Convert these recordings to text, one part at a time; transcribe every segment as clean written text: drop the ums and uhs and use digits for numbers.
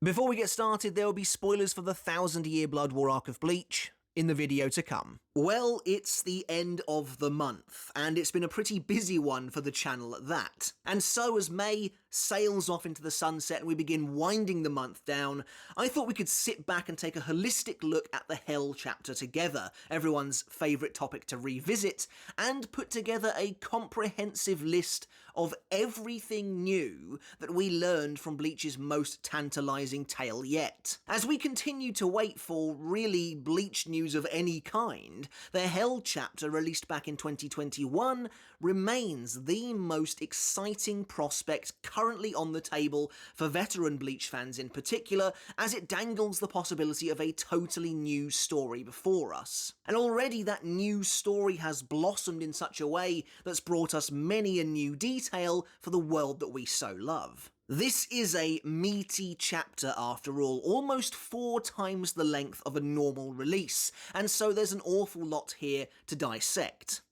Before we get started, there will be spoilers for the 1,000-year Blood War arc of Bleach in the video to come. Well, it's the end of the month, and it's been a pretty busy one for the channel at that. And so as May sails off into the sunset and we begin winding the month down, I thought we could sit back and take a holistic look at the Hell chapter together, everyone's favourite topic to revisit, and put together a comprehensive list of everything new that we learned from Bleach's most tantalising tale yet. As we continue to wait for really Bleach news of any kind, the Hell chapter, released back in 2021, remains the most exciting prospect currently on the table for veteran Bleach fans in particular, as it dangles the possibility of a totally new story before us. And already that new story has blossomed in such a way that's brought us many a new detail for the world that we so love. This is a meaty chapter after all, almost 4 times the length of a normal release, and so there's an awful lot here to dissect.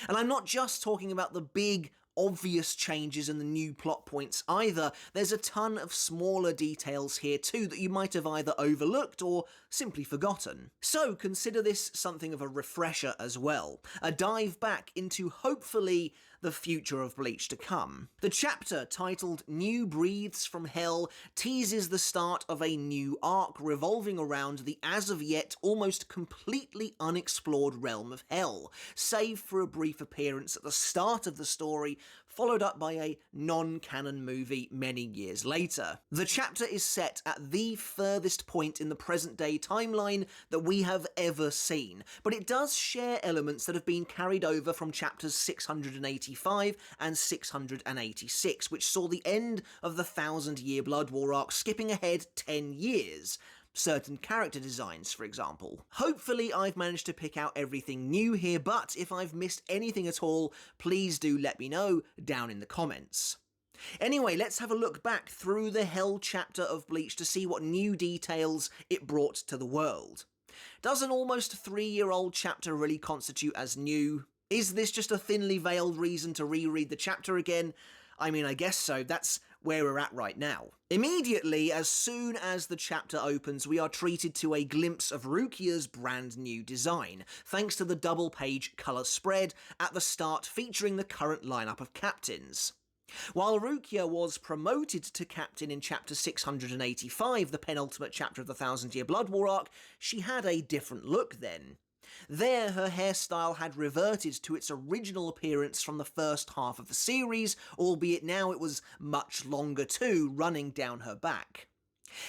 And I'm not just talking about the big, obvious changes and the new plot points either. There's a ton of smaller details here too that you might have either overlooked or simply forgotten. So consider this something of a refresher as well, a dive back into hopefully the future of Bleach to come. The chapter, titled New Breathes from Hell, teases the start of a new arc revolving around the as of yet almost completely unexplored realm of Hell, save for a brief appearance at the start of the story, followed up by a non-canon movie many years later. The chapter is set at the furthest point in the present-day timeline that we have ever seen, but it does share elements that have been carried over from chapters 685 and 686, which saw the end of the 1,000-year Blood War arc, skipping ahead 10 years. Certain character designs, for example. Hopefully I've managed to pick out everything new here, but if I've missed anything at all, please do let me know down in the comments. Anyway, let's have a look back through the Hell chapter of Bleach to see what new details it brought to the world. Does an almost 3-year-old chapter really constitute as new? Is this just a thinly veiled reason to reread the chapter again? I mean, I guess so. That's where we're at right now. Immediately, as soon as the chapter opens, we are treated to a glimpse of Rukia's brand new design, thanks to the double-page colour spread at the start featuring the current lineup of captains. While Rukia was promoted to captain in chapter 685, the penultimate chapter of the 1,000-year Blood War arc, she had a different look then. There, her hairstyle had reverted to its original appearance from the first half of the series, albeit now it was much longer too, running down her back.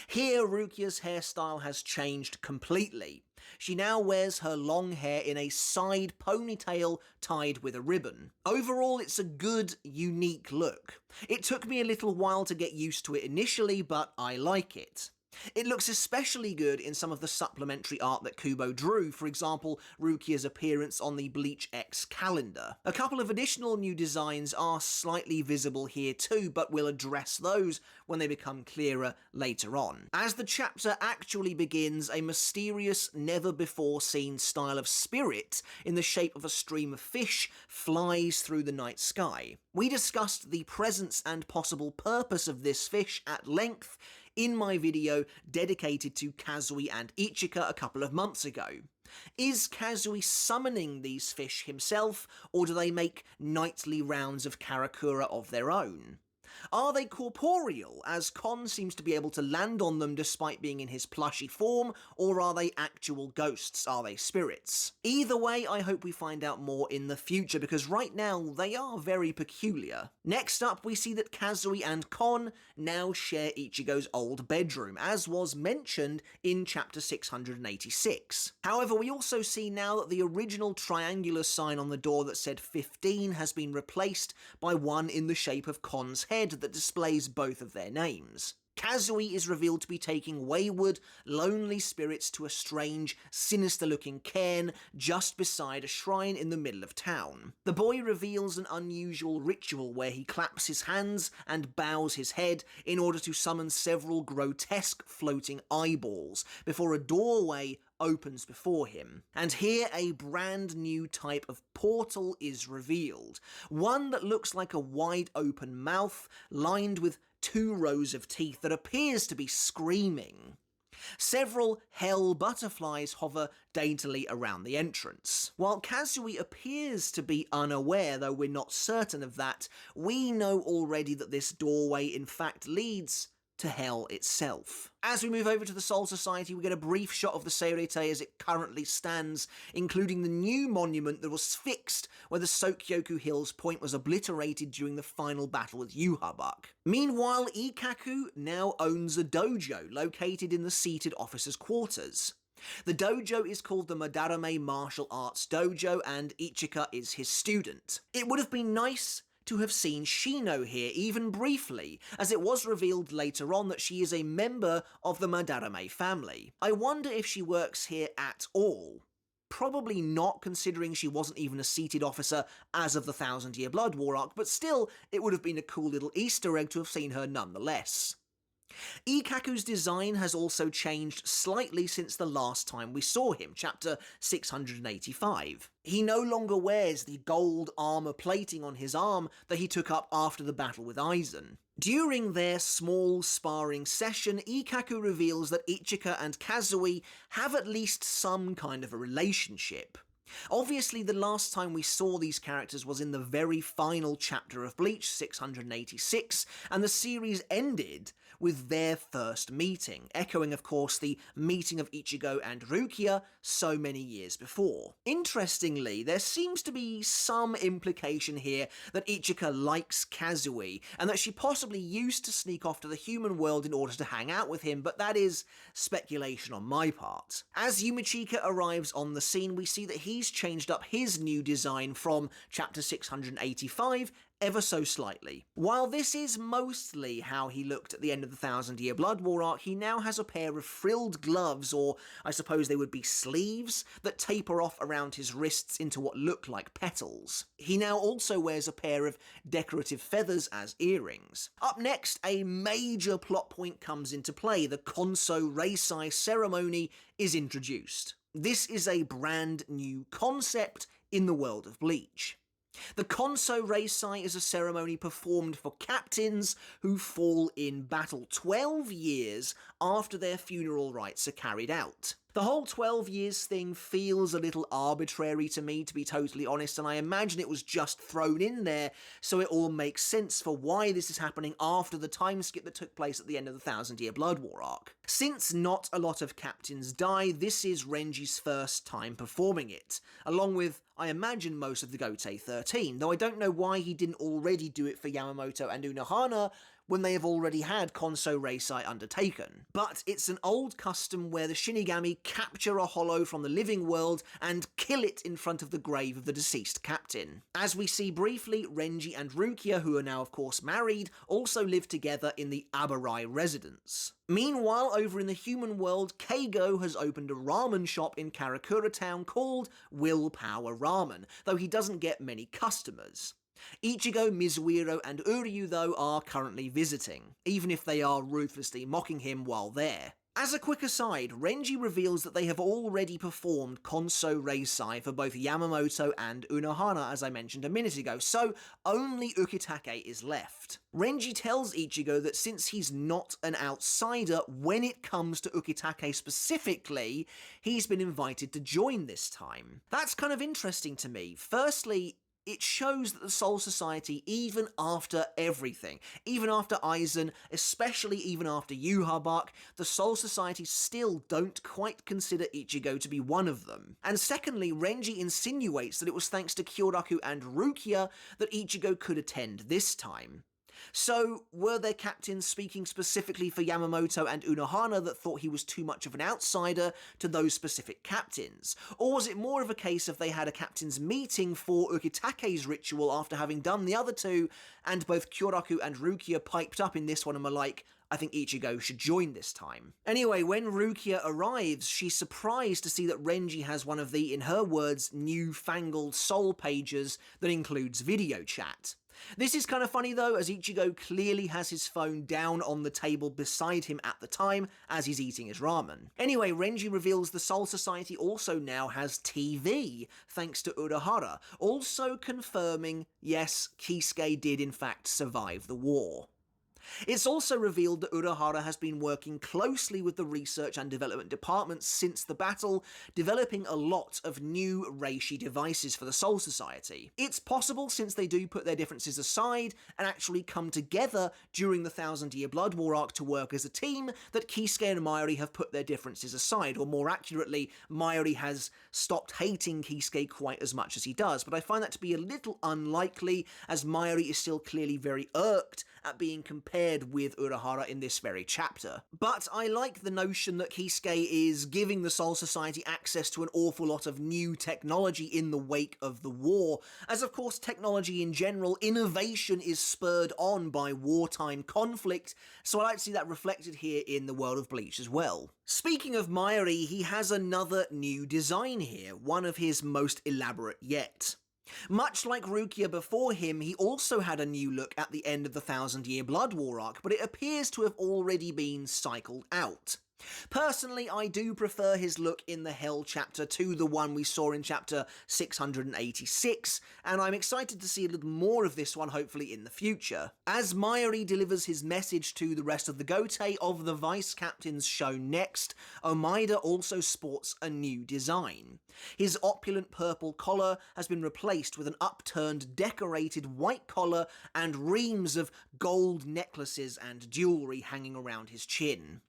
Here, Rukia's hairstyle has changed completely. She now wears her long hair in a side ponytail tied with a ribbon. Overall, it's a good, unique look. It took me a little while to get used to it initially, but I like it. It looks especially good in some of the supplementary art that Kubo drew, for example, Rukia's appearance on the Bleach X calendar. A couple of additional new designs are slightly visible here too, but we'll address those when they become clearer later on. As the chapter actually begins, a mysterious, never-before-seen style of spirit in the shape of a stream of fish flies through the night sky. We discussed the presence and possible purpose of this fish at length in my video dedicated to Kazui and Ichika a couple of months ago. Is Kazui summoning these fish himself, or do they make nightly rounds of Karakura of their own? Are they corporeal, as Kon seems to be able to land on them despite being in his plushy form, or are they actual ghosts? Are they spirits? Either way, I hope we find out more in the future, because right now they are very peculiar. Next up, we see that Kazui and Kon now share Ichigo's old bedroom, as was mentioned in chapter 686. However, we also see now that the original triangular sign on the door that said 15 has been replaced by one in the shape of Kon's head that displays both of their names. Kazui is revealed to be taking wayward, lonely spirits to a strange, sinister-looking cairn just beside a shrine in the middle of town. The boy reveals an unusual ritual where he claps his hands and bows his head in order to summon several grotesque floating eyeballs before a doorway opens before him. And here a brand new type of portal is revealed. One that looks like a wide open mouth lined with 2 rows of teeth that appears to be screaming. Several hell butterflies hover daintily around the entrance. While Kazui appears to be unaware, though we're not certain of that, we know already that this doorway in fact leads to hell itself. As we move over to the Soul Society, we get a brief shot of the Seirete as it currently stands, including the new monument that was fixed where the Sokyoku Hills point was obliterated during the final battle with Yūhabak. Meanwhile, Ikkaku now owns a dojo located in the seated officers' quarters. The dojo is called the Madarame Martial Arts Dojo, and Ichika is his student. It would have been nice to have seen Shino here, even briefly, as it was revealed later on that she is a member of the Madarame family. I wonder if she works here at all. Probably not, considering she wasn't even a seated officer as of the Thousand Year Blood War arc, but still, it would have been a cool little Easter egg to have seen her nonetheless. Ikkaku's design has also changed slightly since the last time we saw him, chapter 685. He no longer wears the gold armor plating on his arm that he took up after the battle with Aizen. During their small sparring session, Ikkaku reveals that Ichika and Kazui have at least some kind of a relationship. Obviously, the last time we saw these characters was in the very final chapter of Bleach, 686, and the series ended with their first meeting, echoing, of course, the meeting of Ichigo and Rukia so many years before. Interestingly, there seems to be some implication here that Ichika likes Kazui, and that she possibly used to sneak off to the human world in order to hang out with him, but that is speculation on my part. As Yumichika arrives on the scene, we see that he's changed up his new design from chapter 685 ever so slightly. While this is mostly how he looked at the end of the Thousand Year Blood War arc, he now has a pair of frilled gloves, or I suppose they would be sleeves, that taper off around his wrists into what look like petals. He now also wears a pair of decorative feathers as earrings. Up next, a major plot point comes into play. The Konso Reisai ceremony is introduced. This is a brand new concept in the world of Bleach. The Konso Reisai is a ceremony performed for captains who fall in battle 12 years after their funeral rites are carried out. The whole 12 years thing feels a little arbitrary to me, to be totally honest, and I imagine it was just thrown in there so it all makes sense for why this is happening after the time skip that took place at the end of the Thousand Year Blood War arc. Since not a lot of captains die, this is Renji's first time performing it, along with, I imagine, most of the Gotei 13, though I don't know why he didn't already do it for Yamamoto and Unohana when they have already had Konso Reisai undertaken. But it's an old custom where the Shinigami capture a hollow from the living world and kill it in front of the grave of the deceased captain. As we see briefly, Renji and Rukia, who are now of course married, also live together in the Abarai residence. Meanwhile, over in the human world, Keigo has opened a ramen shop in Karakura town called Willpower Ramen, though he doesn't get many customers. Ichigo, Mizuhiro, and Uryu, though, are currently visiting, even if they are ruthlessly mocking him while there. As a quick aside, Renji reveals that they have already performed Konso Reisai for both Yamamoto and Unohana, as I mentioned a minute ago, so only Ukitake is left. Renji tells Ichigo that since he's not an outsider, when it comes to Ukitake specifically, he's been invited to join this time. That's kind of interesting to me. Firstly, it shows that the Soul Society, even after everything, even after Aizen, especially even after Yūhabak, the Soul Society still don't quite consider Ichigo to be one of them. And secondly, Renji insinuates that it was thanks to Kyoraku and Rukia that Ichigo could attend this time. So, were their captains speaking specifically for Yamamoto and Unohana that thought he was too much of an outsider to those specific captains? Or was it more of a case of they had a captains meeting for Ukitake's ritual after having done the other two, and both Kyoraku and Rukia piped up in this one and were like, I think Ichigo should join this time. Anyway, when Rukia arrives, she's surprised to see that Renji has one of the, in her words, newfangled soul pages that includes video chat. This is kind of funny though, as Ichigo clearly has his phone down on the table beside him at the time as he's eating his ramen. Anyway, Renji reveals the Soul Society also now has TV, thanks to Urahara, also confirming, yes, Kisuke did in fact survive the war. It's also revealed that Urahara has been working closely with the research and development departments since the battle, developing a lot of new reishi devices for the Soul Society. It's possible, since they do put their differences aside and actually come together during the Thousand Year Blood War arc to work as a team, that Kisuke and Mayuri have put their differences aside, or more accurately, Mayuri has stopped hating Kisuke quite as much as he does, but I find that to be a little unlikely, as Mayuri is still clearly very irked at being compared with Urahara in this very chapter. But I like the notion that Kisuke is giving the Soul Society access to an awful lot of new technology in the wake of the war, as of course technology in general, innovation is spurred on by wartime conflict, so I like to see that reflected here in the world of Bleach as well. Speaking of Mayuri, he has another new design here, one of his most elaborate yet. Much like Rukia before him, he also had a new look at the end of the Thousand Year Blood War arc, but it appears to have already been cycled out. Personally, I do prefer his look in the Hell chapter to the one we saw in chapter 686, and I'm excited to see a little more of this one hopefully in the future. As Mayuri delivers his message to the rest of the Gotei of the Vice Captains shown next, Omaida also sports a new design. His opulent purple collar has been replaced with an upturned decorated white collar and reams of gold necklaces and jewellery hanging around his chin.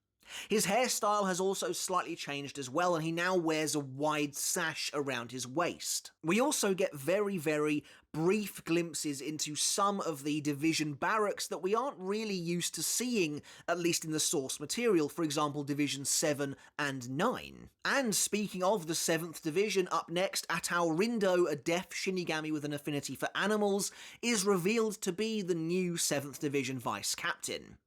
His hairstyle has also slightly changed as well, and he now wears a wide sash around his waist. We also get very brief glimpses into some of the division barracks that we aren't really used to seeing, at least in the source material, for example Division 7 and 9. And speaking of the 7th Division, up next, Atao Rindo, a deaf Shinigami with an affinity for animals, is revealed to be the new 7th Division Vice Captain.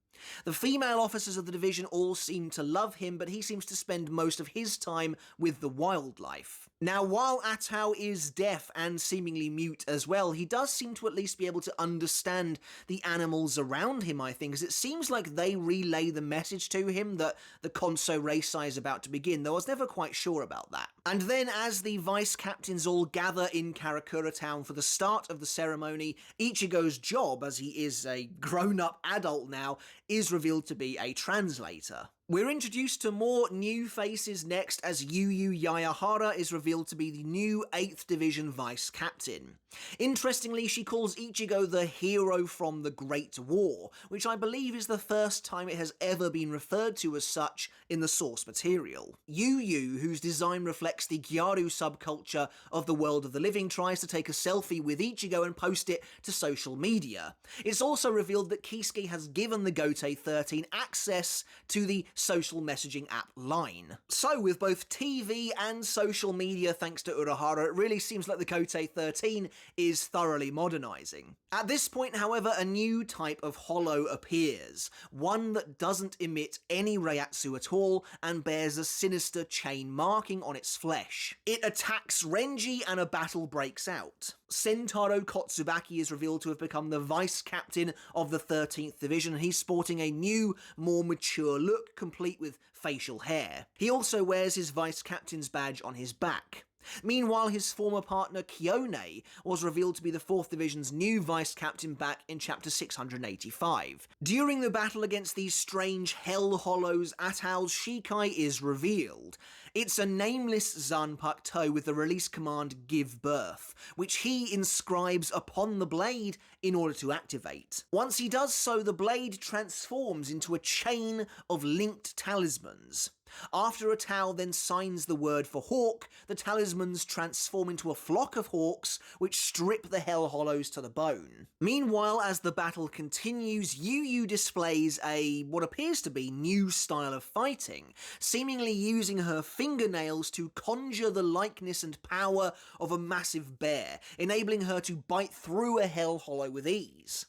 The female officers of the division all seem to love him, but he seems to spend most of his time with the wildlife. Now, while Atao is deaf and seemingly mute as well, he does seem to at least be able to understand the animals around him, I think, as it seems like they relay the message to him that the Konso Reisai is about to begin, though I was never quite sure about that. And then, as the vice captains all gather in Karakura Town for the start of the ceremony, Ichigo's job, as he is a grown-up adult now, is revealed to be a translator. We're introduced to more new faces next, as Yu Yayahara is revealed to be the new 8th Division Vice Captain. Interestingly, she calls Ichigo the hero from the Great War, which I believe is the first time it has ever been referred to as such in the source material. Yu, whose design reflects the Gyaru subculture of the world of the living, tries to take a selfie with Ichigo and post it to social media. It's also revealed that Kisuke has given the Gotei 13 access to the social messaging app Line. So with both TV and social media thanks to Urahara, it really seems like the Gotei 13 is thoroughly modernising. At this point, however, a new type of hollow appears, one that doesn't emit any reiatsu at all and bears a sinister chain marking on its flesh. It attacks Renji and a battle breaks out. Sentaro Kotsubaki is revealed to have become the vice captain of the 13th Division, and he's sporting a new, more mature look, complete with facial hair. He also wears his vice captain's badge on his back. Meanwhile, his former partner Kyone was revealed to be the 4th Division's new vice captain back in chapter 685. During the battle against these strange hell hollows, Atao's Shikai is revealed. It's a nameless Zanpakuto with the release command Give Birth, which he inscribes upon the blade in order to activate. Once he does so, the blade transforms into a chain of linked talismans. After Atao then signs the word for hawk, the talismans transform into a flock of hawks which strip the Hell Hollows to the bone. Meanwhile, as the battle continues, Yu displays what appears to be new style of fighting, seemingly using her fingernails to conjure the likeness and power of a massive bear, enabling her to bite through a Hell Hollow with ease.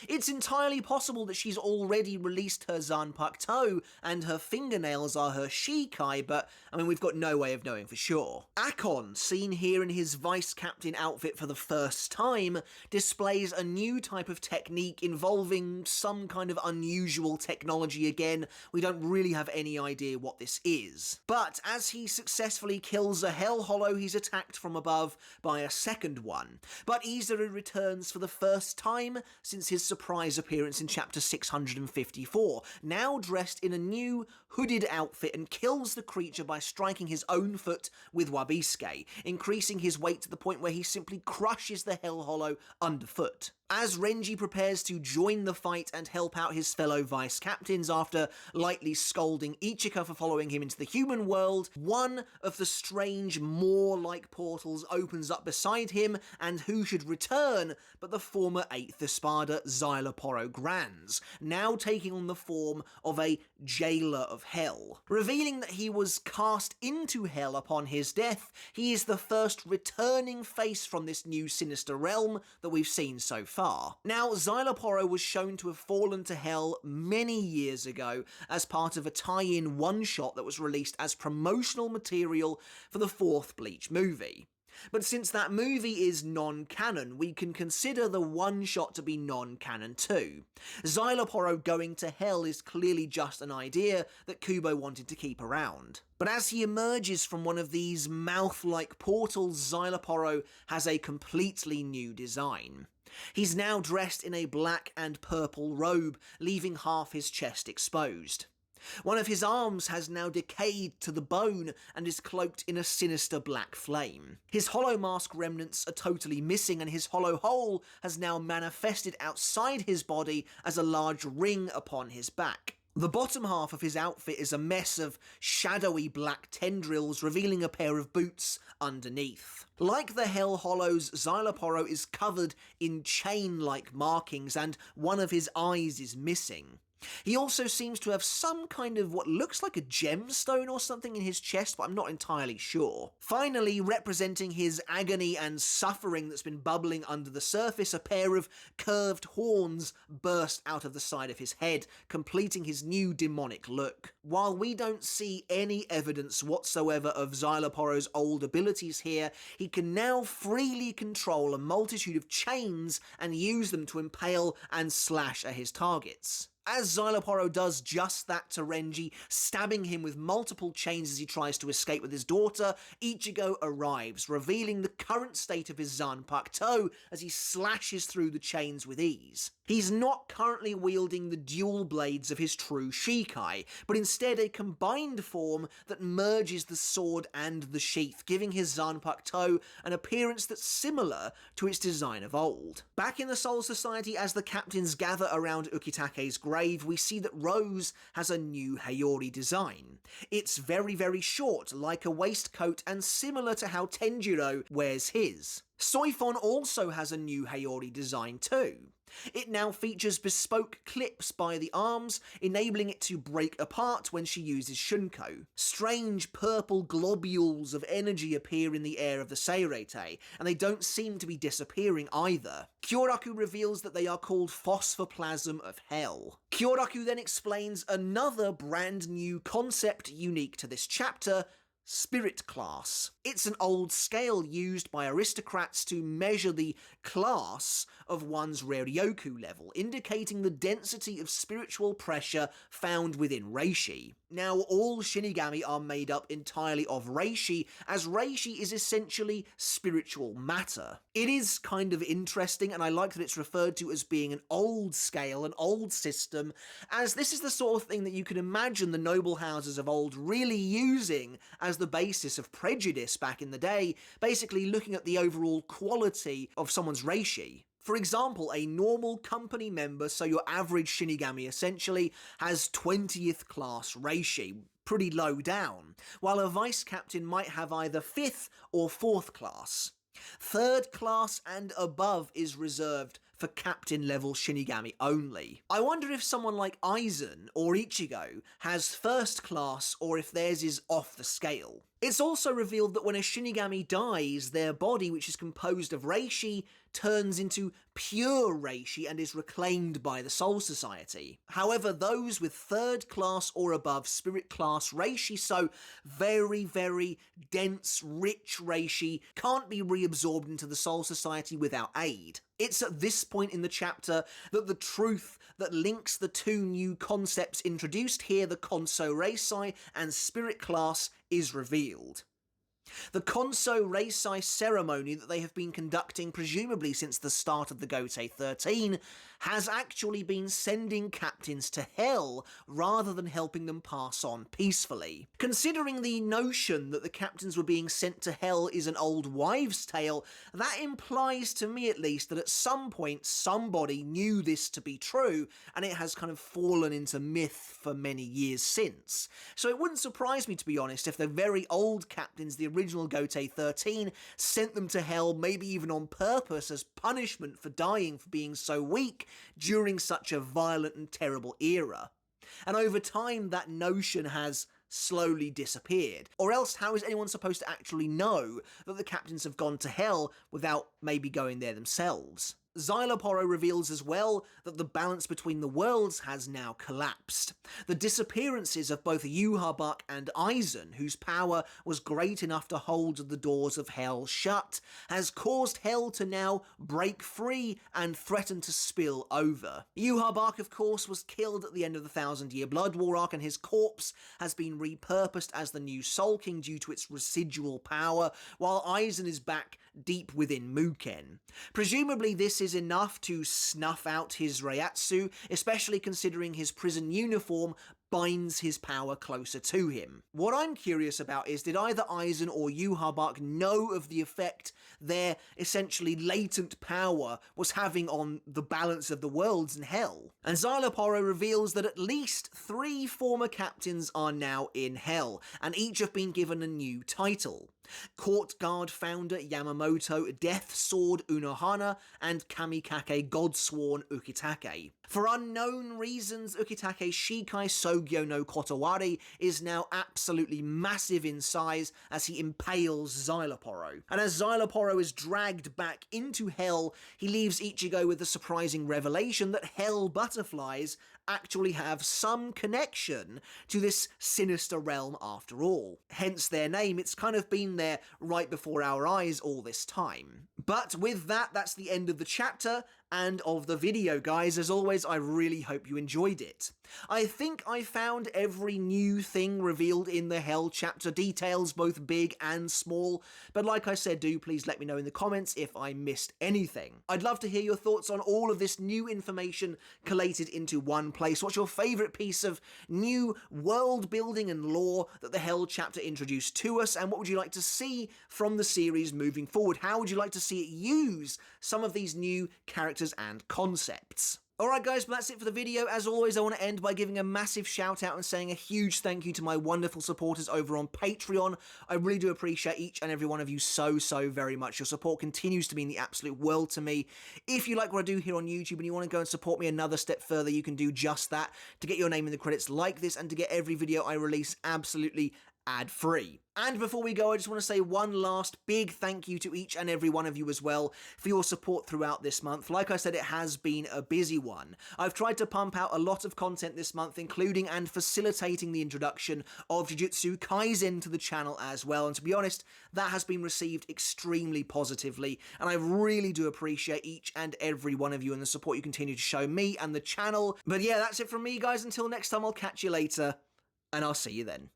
It's entirely possible that she's already released her Zanpakuto and her fingernails are her Shikai, but we've got no way of knowing for sure. Akon, seen here in his vice captain outfit for the first time, displays a new type of technique involving some kind of unusual technology again. We don't really have any idea what this is. But as he successfully kills a Hell Hollow, he's attacked from above by a second one. But Izuru returns for the first time since his his surprise appearance in chapter 654, now dressed in a new hooded outfit, and kills the creature by striking his own foot with Wabisuke, increasing his weight to the point where he simply crushes the Hell Hollow underfoot. As Renji prepares to join the fight and help out his fellow vice captains after lightly scolding Ichika for following him into the human world, one of the strange Maw-like portals opens up beside him, and who should return but the former 8th Espada, Szayelaporro Granz, now taking on the form of a jailer of hell. Revealing that he was cast into hell upon his death, he is the first returning face from this new sinister realm that we've seen so far. Now, Szayelaporro was shown to have fallen to hell many years ago as part of a tie-in one-shot that was released as promotional material for the 4th Bleach movie. But since that movie is non-canon, we can consider the one-shot to be non-canon too. Szayelaporro going to hell is clearly just an idea that Kubo wanted to keep around. But as he emerges from one of these mouth-like portals, Szayelaporro has a completely new design. He's now dressed in a black and purple robe, leaving half his chest exposed. One of his arms has now decayed to the bone and is cloaked in a sinister black flame. His hollow mask remnants are totally missing, and his hollow hole has now manifested outside his body as a large ring upon his back. The bottom half of his outfit is a mess of shadowy black tendrils, revealing a pair of boots underneath. Like the Hell Hollows, Szayelaporro is covered in chain-like markings, and one of his eyes is missing. He also seems to have some kind of what looks like a gemstone or something in his chest, but I'm not entirely sure. Finally, representing his agony and suffering that's been bubbling under the surface, a pair of curved horns burst out of the side of his head, completing his new demonic look. While we don't see any evidence whatsoever of Szayelaporro's old abilities here, he can now freely control a multitude of chains and use them to impale and slash at his targets. As Szayelaporro does just that to Renji, stabbing him with multiple chains as he tries to escape with his daughter, Ichigo arrives, revealing the current state of his Zanpakuto as he slashes through the chains with ease. He's not currently wielding the dual blades of his true Shikai, but instead a combined form that merges the sword and the sheath, giving his Zanpakuto an appearance that's similar to its design of old. Back in the Soul Society, as the captains gather around Ukitake's grave, we see that Rose has a new Hayori design. It's very, very short, like a waistcoat, and similar to how Tenjiro wears his. Soifon also has a new Hayori design too. It now features bespoke clips by the arms, enabling it to break apart when she uses Shunko. Strange purple globules of energy appear in the air of the Seirete, and they don't seem to be disappearing either. Kyoraku reveals that they are called Phosphoplasm of Hell. Kyoraku then explains another brand new concept unique to this chapter: Spirit Class. It's an old scale used by aristocrats to measure the class of one's Ryoryoku level, indicating the density of spiritual pressure found within Reishi. Now, all Shinigami are made up entirely of Reishi, as Reishi is essentially spiritual matter. It is kind of interesting, and I like that it's referred to as being an old scale, an old system, as this is the sort of thing that you can imagine the noble houses of old really using as the basis of prejudice back in the day, basically looking at the overall quality of someone's Reishi. For example, a normal company member, so your average Shinigami essentially, has 20th class Reishi, pretty low down, while a vice captain might have either 5th or 4th class. 3rd class and above is reserved for captain level Shinigami only. I wonder if someone like Aizen or Ichigo has 1st class, or if theirs is off the scale. It's also revealed that when a Shinigami dies, their body, which is composed of Reishi, turns into pure Reishi and is reclaimed by the Soul Society. However, those with 3rd class or above Spirit Class Reishi, so very, very dense, rich Reishi, can't be reabsorbed into the Soul Society without aid. It's at this point in the chapter that the truth that links the two new concepts introduced here, the Konso Reisai and Spirit Class, is revealed. The Konso Reisai ceremony that they have been conducting presumably since the start of the Gotei 13 has actually been sending captains to hell rather than helping them pass on peacefully. Considering the notion that the captains were being sent to hell is an old wives' tale, that implies to me at least that at some point somebody knew this to be true and it has kind of fallen into myth for many years since. So it wouldn't surprise me, to be honest, if the very old captains, the original Gotei 13, sent them to hell, maybe even on purpose as punishment for dying for being so weak during such a violent and terrible era. And over time that notion has slowly disappeared. Or else how is anyone supposed to actually know that the captains have gone to hell without maybe going there themselves? Szayelaporro reveals as well that the balance between the worlds has now collapsed. The disappearances of both Yhwach and Aizen, whose power was great enough to hold the doors of hell shut, has caused hell to now break free and threaten to spill over. Yhwach, of course, was killed at the end of the 1,000-Year Blood War arc, and his corpse has been repurposed as the new Soul King due to its residual power, while Aizen is back deep within Muken. Presumably this is enough to snuff out his Reiatsu, especially considering his prison uniform binds his power closer to him. What I'm curious about is, did either Aizen or Yhwach know of the effect their essentially latent power was having on the balance of the worlds in hell? And Szayelaporro reveals that at least 3 former captains are now in hell, and each have been given a new title. Court Guard founder Yamamoto, Death Sword Unohana, and Kamikake Godsworn Ukitake. For unknown reasons, Ukitake Shikai Sogyo no Kotowari is now absolutely massive in size as he impales Szayelaporro. And as Szayelaporro is dragged back into hell, he leaves Ichigo with the surprising revelation that hell butterflies actually have some connection to this sinister realm after all. Hence their name, it's kind of been there right before our eyes all this time. But with that, that's the end of the chapter and of the video, guys. As always, I really hope you enjoyed it. I think I found every new thing revealed in the Hell chapter, details both big and small, but like I said, do please let me know in the comments if I missed anything. I'd love to hear your thoughts on all of this new information collated into one place. What's your favourite piece of new world building and lore that the Hell chapter introduced to us, and what would you like to see from the series moving forward? How would you like to see it use some of these new characters and concepts? Alright guys, but that's it for the video. As always, I want to end by giving a massive shout out and saying a huge thank you to my wonderful supporters over on Patreon. I really do appreciate each and every one of you so very much. Your support continues to mean the absolute world to me. If you like what I do here on YouTube and you want to go and support me another step further, you can do just that to get your name in the credits like this and to get every video I release absolutely ad-free. And before we go, I just want to say one last big thank you to each and every one of you as well for your support throughout this month. Like I said, it has been a busy one. I've tried to pump out a lot of content this month, including and facilitating the introduction of Jujutsu Kaisen to the channel as well, and to be honest, that has been received extremely positively, and I really do appreciate each and every one of you and the support you continue to show me and the channel. But yeah, that's it from me, guys. Until next time, I'll catch you later, and I'll see you then.